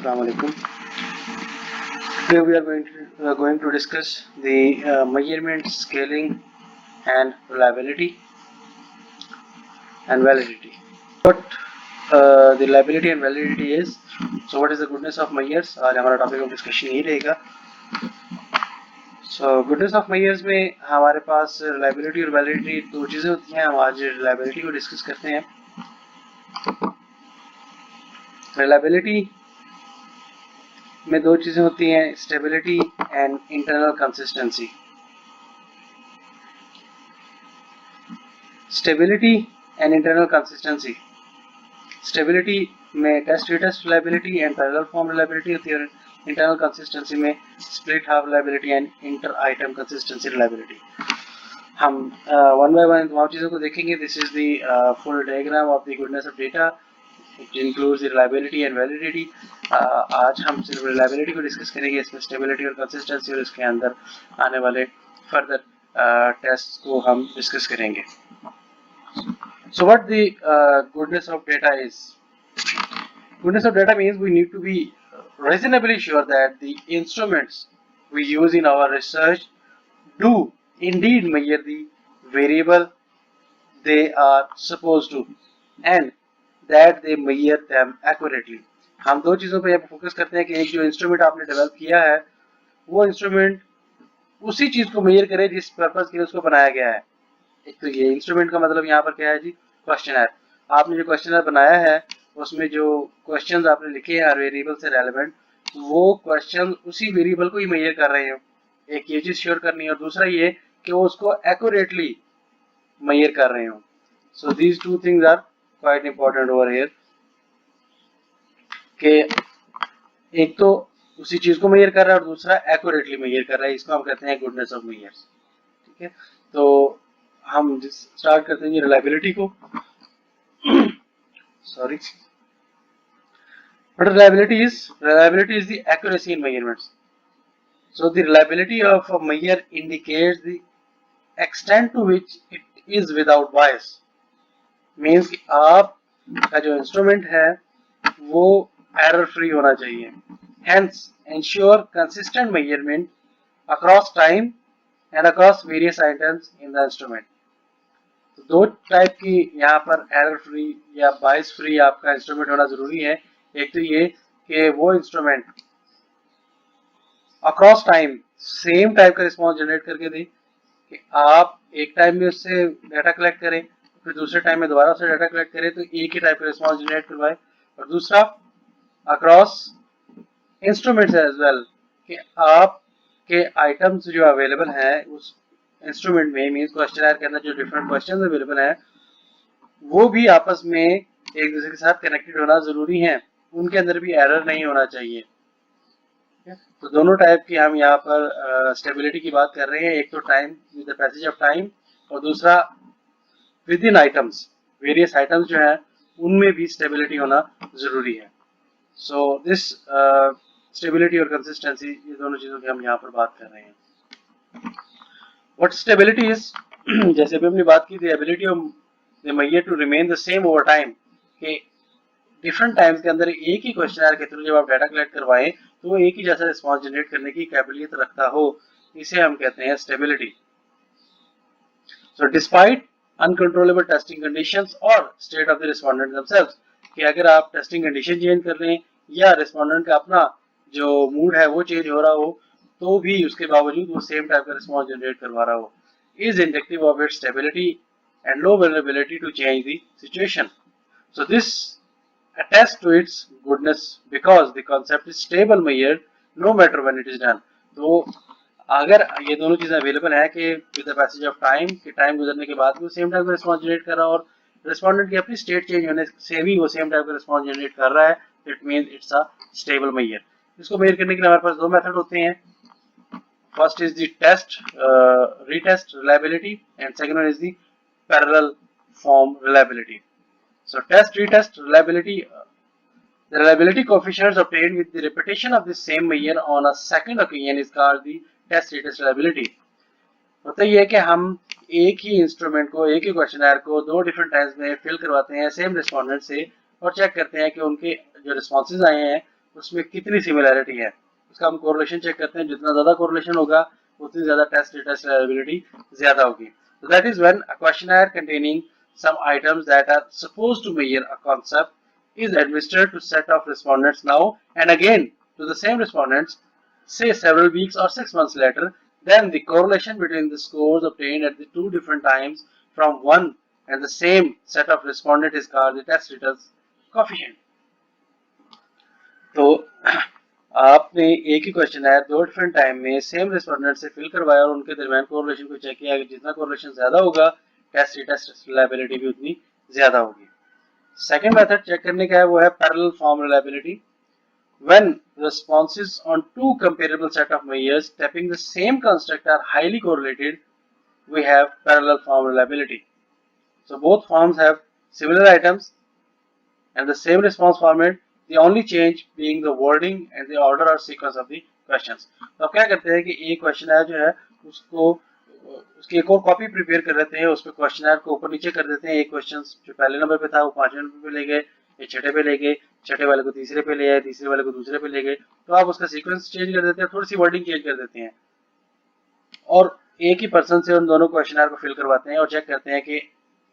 Assalamu alaikum. Today we are going to discuss the measurement, scaling, and reliability and validity. What the reliability and validity is. So what is the goodness of measures? आज हमारा topic of discussion यही रहेगा. So goodness of measures में हमारे पास reliability और validity दो चीजें होती हैं. हम आज reliability को डिस्कस करते हैं. Reliability में दो चीजें होती हैं, stability and internal consistency. Stability and internal consistency. Stability में test retest reliability and parallel form reliability होती है, और इंटरनल कंसिस्टेंसी में split half reliability and inter item consistency reliability. हम वन बाय वन तमाम चीज़ों को देखेंगे. This is the full diagram of the goodness of data. It includes reliability and validity. आज हम सिर्फ रिलायबिलिटी को डिस्कस करेंगे, इसमें स्टेबिलिटी और कंसिस्टेंसी और इसके अंदर आने वाले फर्दर टेस्ट को हम डिस्कस करेंगे. So what the goodness of data is? Goodness of data means we need to be reasonably sure that the instruments we use in our research do indeed measure the variable they are supposed to and that they measure them accurately. हम दो चीज़ों पर यहाँ focus करते हैं कि एक जो इंस्ट्रूमेंट आपने डेवलप किया है वो इंस्ट्रूमेंट उसी चीज़ को मेजर करे जिस पर्पज के लिए उसको बनाया गया है. एक तो ये इंस्ट्रूमेंट का मतलब यहाँ पर क्या है जी, क्वेश्चनर. आपने जो क्वेश्चनर बनाया है उसमें जो क्वेश्चंस आपने लिखे हैं हर वेरिएबल से रेलेवेंट, वो क्वेश्चन उसी वेरिएबल को ही मेजर कर रहे हो. एक ये चीज श्योर करनी है, और दूसरा ये कि वो उसको एक्यूरेटली मेजर कर रहे हो. So these two things are quite important over here. कि एक तो उसी चीज को मेजर कर रहा है और दूसरा एक्यूरेटली मेजर कर रहा है. इसको हम कहते हैं गुडनेस ऑफ मेजर्स. ठीक है, तो हम स्टार्ट करते हैं रिलायबिलिटी को. Sorry, but reliability is the accuracy in measurements. So the reliability of a measure indicates the extent to which it is without bias. Means कि आप का जो इंस्ट्रूमेंट है वो एरर फ्री होना चाहिए. Hence ensure consistent measurement across time and across various items in the instrument. दो type की यहाँ पर एरर फ्री या बाइस फ्री आपका इंस्ट्रूमेंट होना जरूरी है. एक तो ये कि वो instrument across time same type का रिस्पॉन्स जनरेट करके दे, कि आप एक टाइम में उससे डाटा कलेक्ट करें फिर दूसरे टाइम में दोबारा उससे डाटा कलेक्ट करें तो एक ही टाइप का रिस्पॉन्स जनरेट करवाए. और दूसरा अक्रॉस इंस्ट्रूमेंट्स एज वेल, कि आप के आइटम्स जो अवेलेबल हैं उस इंस्ट्रूमेंट में, मीन्स क्वेश्चनर के अंदर जो डिफरेंट क्वेश्चंस अवेलेबल हैं वो भी आपस में एक दूसरे के साथ कनेक्टेड होना जरूरी है. उनके अंदर भी एरर नहीं होना चाहिए. तो दोनों टाइप की हम यहाँ पर स्टेबिलिटी की बात कर रहे हैं. एक तो time with the passage of time, और दूसरा with in items. Various items जो है उनमें भी स्टेबिलिटी होना जरूरी है. सो दिस स्टेबिलिटी और कंसिस्टेंसी, ये दोनों चीजों की हम यहाँ पर बात कर रहे हैं. व्हाट स्टेबिलिटी इज, जैसे अभी हमने बात की थी ability of the measure to remain the same over time, कि डिफरेंट टाइम्स के अंदर एक ही क्वेश्चनर के थ्रू जब आप डाटा कलेक्ट करवाएं तो वो एक ही जैसा रिस्पॉन्स जनरेट करने की कैपेबिलिटी रखता हो, इसे हम कहते हैं stability. So despite uncontrollable testing conditions और state of the respondent themselves, कि अगर आप टेस्टिंग कंडीशन चेंज कर लें या रिस्पोंडेंट का अपना जो मूड है वो चेंज हो रहा हो तो भी उसके बावजूद वो सेम टाइप का रिस्पॉन्स जनरेट करवा रहा हो, is indicative of its stability and low vulnerability to change the situation. So this attest to its goodness because the concept is stable measure no matter when it is done. तो अगर ये दोनों चीजें available है कि with the passage of time, कि time गुजरने के बाद भी वो सेम टाइप का रिस्पॉन्स जनरेट कर रहा है और रिस्पोंडेंट की अपनी स्टेट चेंज होने से भी वो सेम टाइप का रिस्पॉन्स जनरेट कर रहा है, it means it's a stable measure. इसको मेजर करने के लिए हमारे पास दो मेथड होते हैं. First is the test retest reliability and second one is the parallel form reliability. So test retest reliability, the reliability coefficients obtained with the repetition of the same measure on a second occasion is called the test retest reliability. होता ये है कि हम एक ही instrument को, एक ही questionnaire को दो डिफरेंट टाइम्स में फिल करवाते हैं सेम रिस्पोंडेंट से और चेक करते हैं कि उनके जो रिस्पॉन्सेज आए हैं उसमें कितनी सिमिलैरिटी है, उसका हम कोरिलेशन चेक करते हैं। जितना ज्यादा कोरिलेशन होगा उतनी ज्यादा टेस्ट टेस्ट रिलायबिलिटी ज्यादा होगी। So that is when a questionnaire containing some items that are supposed to measure a concept is administered to set of respondents now and again to the same respondents, say several weeks or 6 months later. Then the correlation between the scores obtained at the two different times from one and the same set of respondents is called the test returns coefficient. तो आपने एक ही question है दो different time में same respondent से fill करवाया और उनके दरमियान कोरिलेशन को चेक किया। जितना कोरिलेशन ज्यादा होगा टेस्ट रिलायबिलिटी भी उतनी ज्यादा होगी। सेकंड मेथड चेक करने का है वो है parallel form reliability. When responses on two comparable set of measures tapping the same construct are highly correlated, we have parallel form reliability. So both forms have similar items and the same response format, the only change being the wording and the order or sequence of the questions. तो अब क्या करते हैं कि एक questionnaire जो है उसको उसकी एक और कॉपी प्रिपेयर कर लेते हैं, उसमें क्वेश्चनर को ऊपर नीचे कर देते हैं। एक क्वेश्चन जो पहले नंबर पे था वो 5वें नंबर पे ले गए, ये छठे पे ले गए, छठे वाले को तीसरे पे ले आए, तीसरे वाले को दूसरे पे ले गए। तो आप उसका सीक्वेंस चेंज कर देते हैं, थोड़ी सी वर्डिंग चेंज कर देते हैं और एक ही पर्सन से उन दोनों क्वेश्चनर को फिल करवाते हैं और चेक करते हैं कि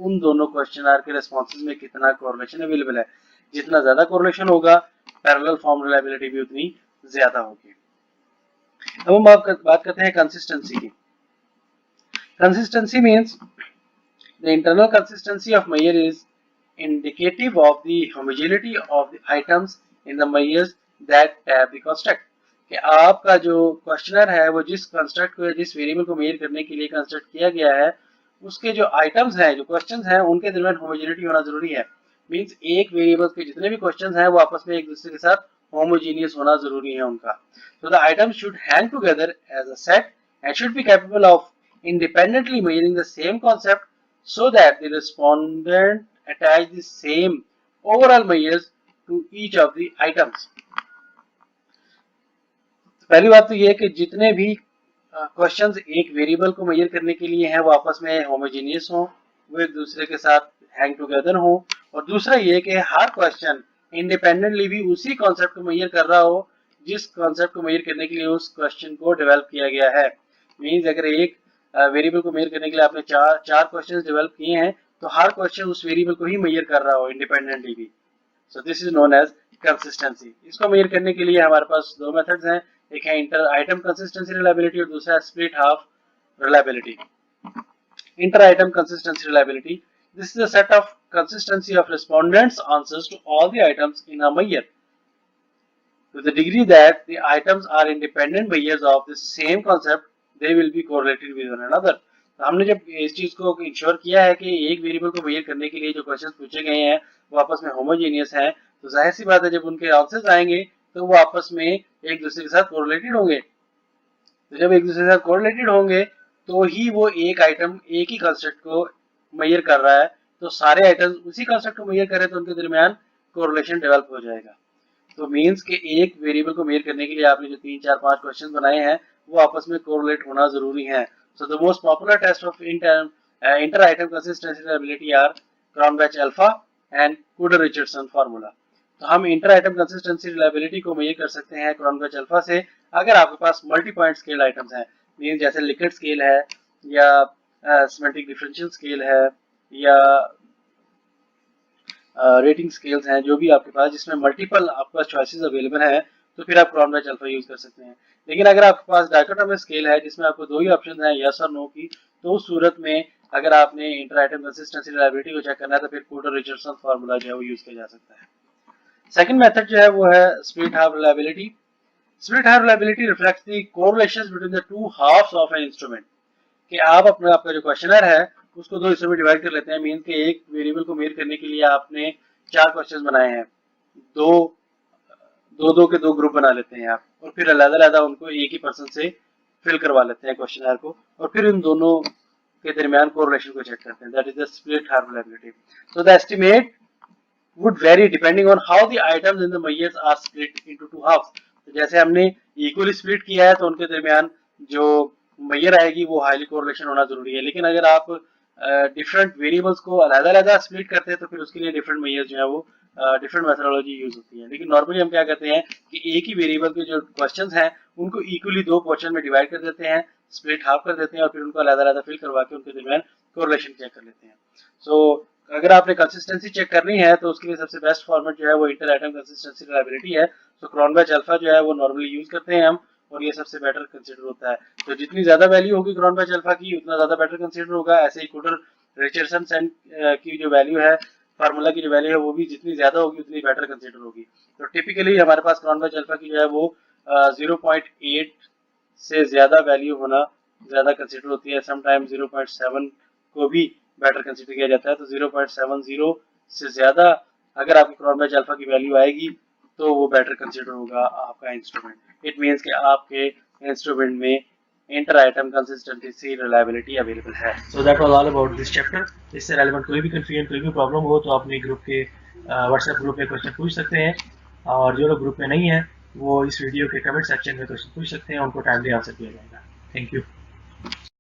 उन दोनों क्वेश्चनर के रिस्पॉन्सेज में कितना कोरिलेशन अवेलेबल है। जितना ज्यादा कोरिलेशन होगा पैरेलल फॉर्म रिलायबिलिटी भी उतनी ज्यादा होगी। अब हम बात करते हैं कंसिस्टेंसी की। Consistency means the internal consistency of measure is indicative of the homogeneity of the items in the measures that have the construct। कि आपका जो क्वेश्चनर है वो जिस कंस्ट्रक्ट को जिस वेरिएबल को मेजर करने के लिए कंस्ट्रक्ट किया गया है उसके जो आइटम्स हैं जो क्वेश्चंस हैं उनके दरमियान होमोजेनिटी होना जरूरी है। मींस एक वेरिएबल के जितने भी क्वेश्चंस हैं वो आपस में एक दूसरे के साथ होमोजेनियस होना जरूरी है उनका। So the items should hang together as a set and should be capable of independently measuring the same concept so that the respondent attach the same overall measures to each of the items। पहली बात तो ये है कि जितने भी questions एक variable को मेजर करने के लिए हैं वो आपस में होमोजेनियस हों, वो एक दूसरे के साथ हैंग टुगेदर हों। और दूसरा ये कि हर क्वेश्चन इंडिपेंडेंटली भी उसी कॉन्सेप्ट को मेजर कर रहा हो जिस कॉन्सेप्ट को मेजर करने के लिए उस क्वेश्चन को डेवलप किया गया है। मींस अगर एक वेरिएबल को मेजर करने के लिए आपने चार क्वेश्चन डेवलप किए हैं तो हर क्वेश्चन उस वेरिएबल को ही मेजर कर रहा हो इंडिपेंडेंटली भी। So this is known as consistency. इसको मेजर करने के लिए हमारे पास दो मेथड्स हैं, एक है इंटर आइटम कंसिस्टेंसी रिलायबिलिटी और दूसरा है split half reliability. Inter item consistency reliability, this is a set of consistency of respondents answers to all the items in a measure to the degree that the items are independent measures of the same concept, they will be correlated with one another। तो हमने जब इस चीज को ensure किया है कि एक वेरिएबल को मेजर करने के लिए जो क्वेश्चंस पूछे गए हैं वो आपस में होमोजेनियस हैं, तो जाहिर सी बात है जब उनके आंसर्स आएंगे तो वो आपस में एक दूसरे के साथ कोरिलेटेड होंगे। तो जब एक दूसरे के साथ कोरिलेटेड होंगे तो ही वो एक आइटम एक ही कंसेप्ट को मेजर कर रहा है, तो सारे आइटम्स उसी कंसेप्ट को मेजर करें तो उनके दरमियान कोरिलेशन डेवलप हो जाएगा। तो मींस के एक वेरिएबल को मेजर करने के लिए आपने जो 3 4 5 क्वेश्चन बनाए हैं वो आपस में कोरिलेट होना जरूरी है। So the most popular test of inter item consistency reliability are Cronbach alpha and Kuder Richardson formula. तो हम इंटर आइटम कंसिस्टेंसी रिलायबिलिटी को मेजर कर सकते हैं क्रॉनबेच अल्फा से अगर आपके पास मल्टी पॉइंट स्केल आइटम्स हैं, मींस जैसे लिक्विड स्केल है या सिमेट्रिक डिफरेंशियल स्केल है या रेटिंग स्केल्स हैं, जो भी आपके पास जिसमें मल्टीपल आपके पास चॉइसेस अवेलेबल हैं तो फिर आप क्रॉनबेच अल्फा यूज कर सकते हैं। लेकिन अगर आपके पास डाइकोटोमिक स्केल है जिसमें आपको दो ही ऑप्शन हैं यस और नो की, तो उस सूरत में अगर आपने इंटर आइटम कंसिस्टेंसी रिलायबिलिटी को चेक करना है तो फिर कूडर रिचर्डसन फार्मूला जो है वो यूज किया जा सकता है। सेकंड मेथड जो है वो है split half reliability. Split half reliability reflects the correlations between the two halves of an instrument. कि आप अपने आपका जो क्वेश्चनर है उसको दो हिस्सों में डिवाइड कर लेते हैं। मीन के एक वेरिएबल को मेजर करने के लिए आपने 4 क्वेश्चंस बनाए हैं, दो दो दो के दो ग्रुप बना लेते हैं आप और फिर अलग-अलग उनको एक ही पर्सन से फिल करवा लेते हैं क्वेश्चनर को और फिर इन दोनों के दरमियान कोरिलेशन को चेक करते हैं। That is the split half reliability. So the estimate would vary depending on how the items in the measures are split into two halves। तो जैसे हमने इक्वली स्प्लिट किया है तो उनके दरमियान जो मेजर आएगी वो हाईली कोरिलेशन होना जरूरी है। लेकिन अगर आप डिफरेंट वेरिएबल्स को अलग-अलग स्प्लिट करते हैं तो फिर उसके लिए डिफरेंट मेजर जो है वो डिफरेंट मेथोडोलॉजी यूज होती है। लेकिन नॉर्मली हम क्या करते हैं कि एक ही वेरिएबल के जो क्वेश्चंस हैं उनको इक्वली दो पोर्शन में डिवाइड कर देते हैं, स्प्लिट हाफ कर देते हैं और फिर उनको अलग-अलग फिल करवा के उनके दरमियान कोरिलेशन चेक कर लेते हैं। सो अगर आपने कंसिस्टेंसी चेक करनी है तो उसके लिए सबसे बेस्ट फॉर्मेट जो है वो इंटर एटम कंसिस्टेंसी रिलायबिलिटी है। तो क्रोनबेच अल्फा जो है वो नॉर्मली यूज करते हैं हम, और ये सबसे बेटर कंसीडर होता है। तो जितनी ज्यादा वैल्यू होगी क्रोनबेच अल्फा की उतना ज्यादा बेटर कंसीडर होगा। ऐसे ही कोटर रिचर्डसन की जो वैल्यू है, फार्मूला की जो वैल्यू है वो भी जितनी ज्यादा होगी उतनी बेटर कंसीडर होगी। तो टिपिकली हमारे पास क्रोनबेच अल्फा की जो है वो 0.8 से ज्यादा वैल्यू होना ज्यादा कंसीडर होती है। समटाइम 0.7 को भी बेटर कंसीडर किया जाता है। तो 0.70 से ज्यादा अगर आपकी क्रोनबेच अल्फा की वैल्यू आएगी तो वो बेटर कंसीडर होगा आपका इंस्ट्रूमेंट। इट मीन्स कि आपके इंस्ट्रूमेंट में inter item consistency reliability available है। So that was all about this chapter. इससे रेलेवेंट कोई भी कंफ्यूजन, कोई भी प्रॉब्लम हो तो अपने ग्रुप के व्हाट्सएप ग्रुप में क्वेश्चन पूछ सकते हैं, और जो लोग ग्रुप में नहीं है वो इस वीडियो के कमेंट सेक्शन में क्वेश्चन पूछ सकते हैं, उनको टाइमली आंसर किया जाएगा। Thank you.